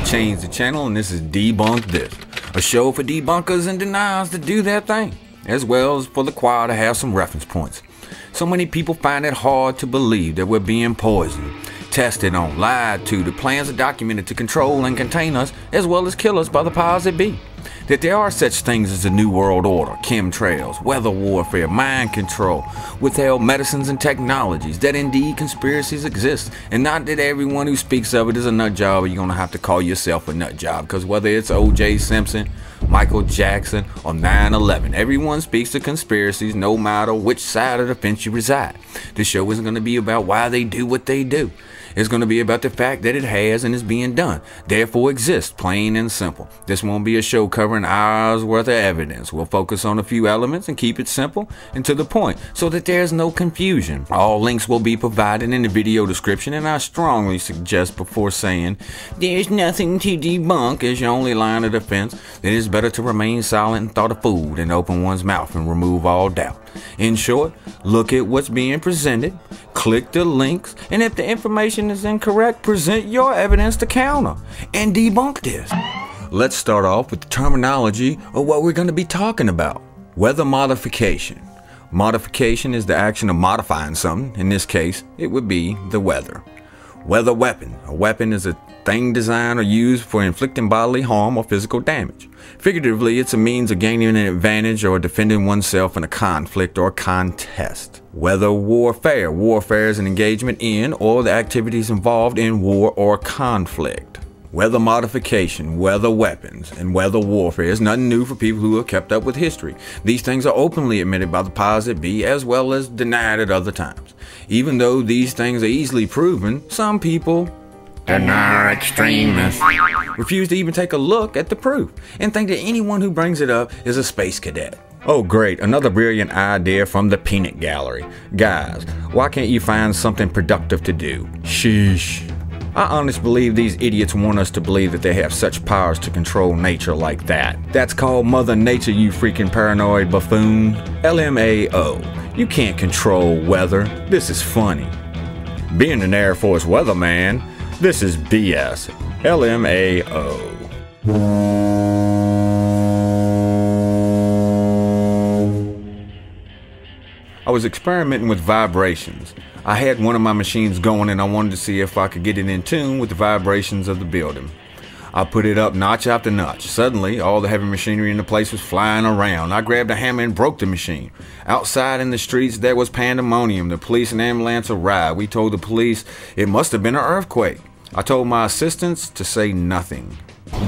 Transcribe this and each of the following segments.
Change the Channel, and this is Debunk This, a show for debunkers and deniers to do their thing, as well as for the choir to have some reference points. So many people find it hard to believe that we're being poisoned, tested on, lied to. The plans are documented to control and contain us, as well as kill us by the powers that be. That there are such things as the New World Order, chemtrails, weather warfare, mind control, withheld medicines and technologies, that indeed conspiracies exist, and not that everyone who speaks of it is a nut job, or you're going to have to call yourself a nut job, because whether it's O.J. Simpson, Michael Jackson, or 9/11, everyone speaks of conspiracies no matter which side of the fence you reside. This show isn't going to be about why they do what they do. It's going to be about the fact that it has and is being done, therefore exists, plain and simple. This won't be a show covering hours worth of evidence. We'll focus on a few elements and keep it simple and to the point so that there's no confusion. All links will be provided in the video description, and I strongly suggest before saying there's nothing to debunk as your only line of defense that it's better to remain silent and thought a fool than open one's mouth and remove all doubt. In short, look at what's being presented, click the links, and if the information is incorrect, present your evidence to counter and debunk this. Let's start off with the terminology of what we're going to be talking about. Weather modification. Modification is the action of modifying something. In this case, it would be the weather. Weather weapon. A weapon is a thing designed or used for inflicting bodily harm or physical damage. Figuratively, it's a means of gaining an advantage or defending oneself in a conflict or contest. Weather warfare. Warfare is an engagement in or the activities involved in war or conflict. Weather modification, weather weapons, and weather warfare is nothing new for people who have kept up with history. These things are openly admitted by the powers that be as well as denied at other times. Even though these things are easily proven, some people, denier extremists, refuse to even take a look at the proof and think that anyone who brings it up is a space cadet. Oh great, another brilliant idea from the peanut gallery. Guys, why can't you find something productive to do? Sheesh. I honestly believe these idiots want us to believe that they have such powers to control nature like that. That's called Mother Nature, you freaking paranoid buffoon. LMAO. You can't control weather. This is funny. Being an Air Force weatherman, this is BS. LMAO. I was experimenting with vibrations. I had one of my machines going and I wanted to see if I could get it in tune with the vibrations of the building. I put it up notch after notch. Suddenly, all the heavy machinery in the place was flying around. I grabbed a hammer and broke the machine. Outside in the streets, there was pandemonium. The police and ambulance arrived. We told the police it must have been an earthquake. I told my assistants to say nothing.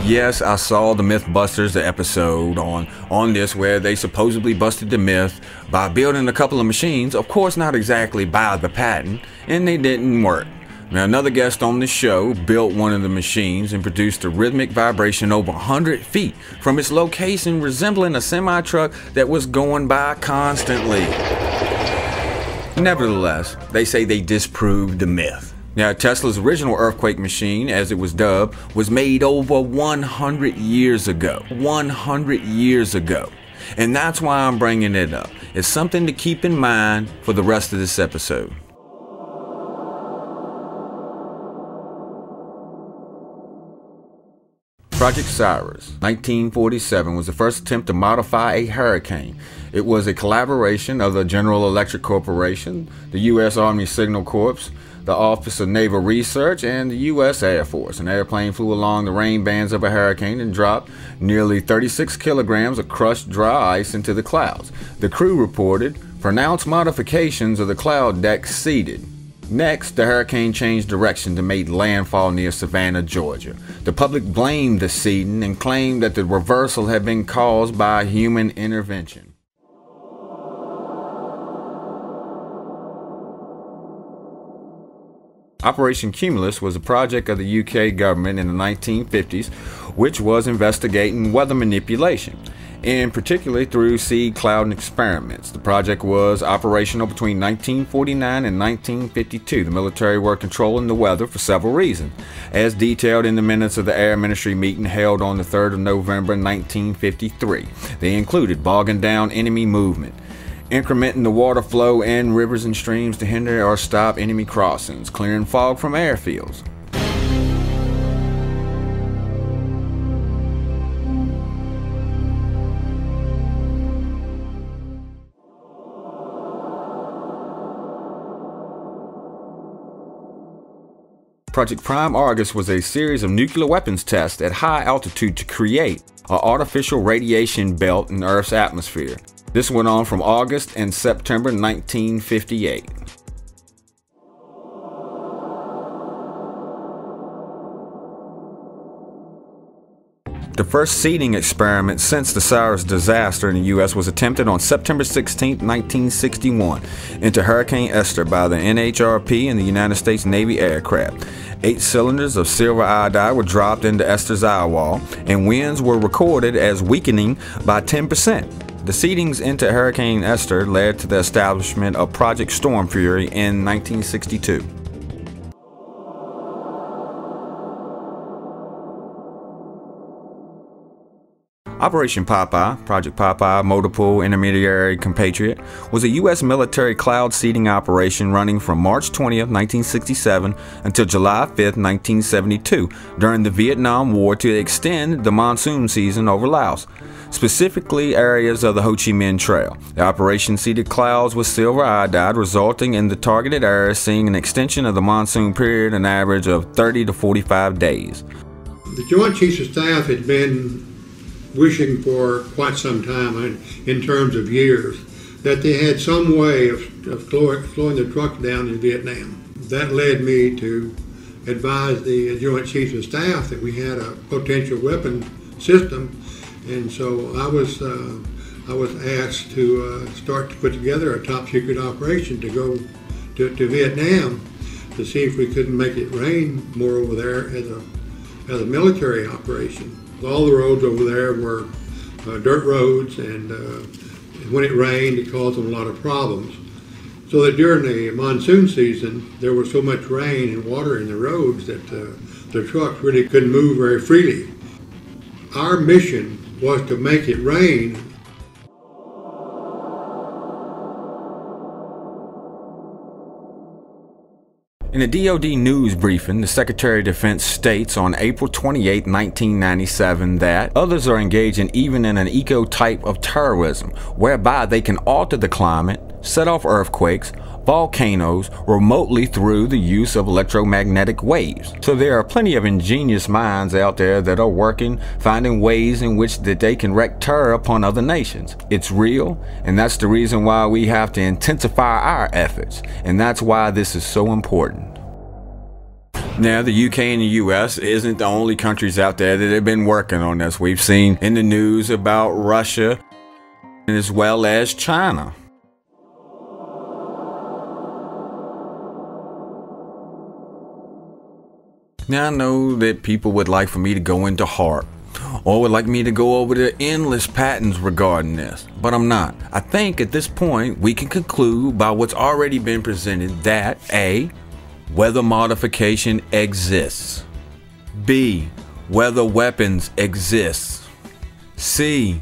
Yes, I saw the Mythbusters, the episode on this where they supposedly busted the myth by building a couple of machines, of course not exactly by the patent, and they didn't work. Now another guest on the show built one of the machines and produced a rhythmic vibration over 100 feet from its location, resembling a semi-truck that was going by constantly. Nevertheless, they say they disproved the myth. Now, Tesla's original earthquake machine, as it was dubbed, was made over 100 years ago. 100 years ago. And that's why I'm bringing it up. It's something to keep in mind for the rest of this episode. Project Cirrus, 1947, was the first attempt to modify a hurricane. It was a collaboration of the General Electric Corporation, the U.S. Army Signal Corps, the Office of Naval Research, and the U.S. Air Force. An airplane flew along the rain bands of a hurricane and dropped nearly 36 kilograms of crushed dry ice into the clouds. The crew reported pronounced modifications of the cloud deck seeded. Next, the hurricane changed direction to make landfall near Savannah, Georgia. The public blamed the seeding and claimed that the reversal had been caused by human intervention. Operation Cumulus was a project of the UK government in the 1950s, which was investigating weather manipulation, and particularly through seed cloud experiments. The project was operational between 1949 and 1952. The military were controlling the weather for several reasons, as detailed in the minutes of the Air Ministry meeting held on the 3rd of November 1953. They included bogging down enemy movement, incrementing the water flow in rivers and streams to hinder or stop enemy crossings, clearing fog from airfields, Project Prime Argus was a series of nuclear weapons tests at high altitude to create an artificial radiation belt in Earth's atmosphere. This went on from August and September 1958. The first seeding experiment since the Cirrus disaster in the U.S. was attempted on September 16, 1961, into Hurricane Esther by the NHRP and the United States Navy aircraft. 8 cylinders of silver iodide were dropped into Esther's eyewall, and winds were recorded as weakening by 10%. The seedings into Hurricane Esther led to the establishment of Project Storm Fury in 1962. Operation Popeye, Project Popeye, Multiple Intermediary Compatriot, was a U.S. military cloud seeding operation running from March 20, 1967 until July 5, 1972 during the Vietnam War to extend the monsoon season over Laos, specifically areas of the Ho Chi Minh Trail. The operation seeded clouds with silver iodide, resulting in the targeted areas seeing an extension of the monsoon period an average of 30 to 45 days. The Joint Chiefs of Staff had been wishing for quite some time, in terms of years, that they had some way of slowing the trucks down in Vietnam. That led me to advise the Joint Chiefs of Staff that we had a potential weapon system, and so I was asked to start to put together a top secret operation to go to Vietnam to see if we couldn't make it rain more over there as a military operation. All the roads over there were dirt roads, and when it rained, it caused them a lot of problems. So that during the monsoon season, there was so much rain and water in the roads that the trucks really couldn't move very freely. Our mission was to make it rain. In a DOD News Briefing, the Secretary of Defense states on April 28, 1997 that others are engaging even in an eco-type of terrorism, whereby they can alter the climate, set off earthquakes, volcanoes remotely through the use of electromagnetic waves. So there are plenty of ingenious minds out there that are working, finding ways in which that they can wreak terror upon other nations. It's real, and that's the reason why we have to intensify our efforts, and that's why this is so important. Now, the UK and the US isn't the only countries out there that have been working on this. We've seen in the news about Russia as well as China. Now, I know that people would like for me to go into HARP, or would like me to go over the endless patents regarding this, but I'm not. I think at this point we can conclude by what's already been presented that A, whether modification exists, B, whether weapons exist, C,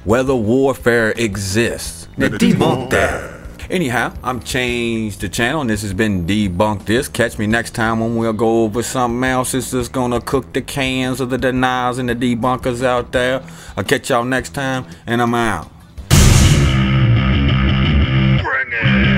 whether warfare exists. Now debunk that. Anyhow, I'm ChangeDaChannel, and this has been Debunk This. Catch me next time when we'll go over something else that's just gonna cook the cans of the deniers and the debunkers out there. I'll catch y'all next time, and I'm out. Bring it.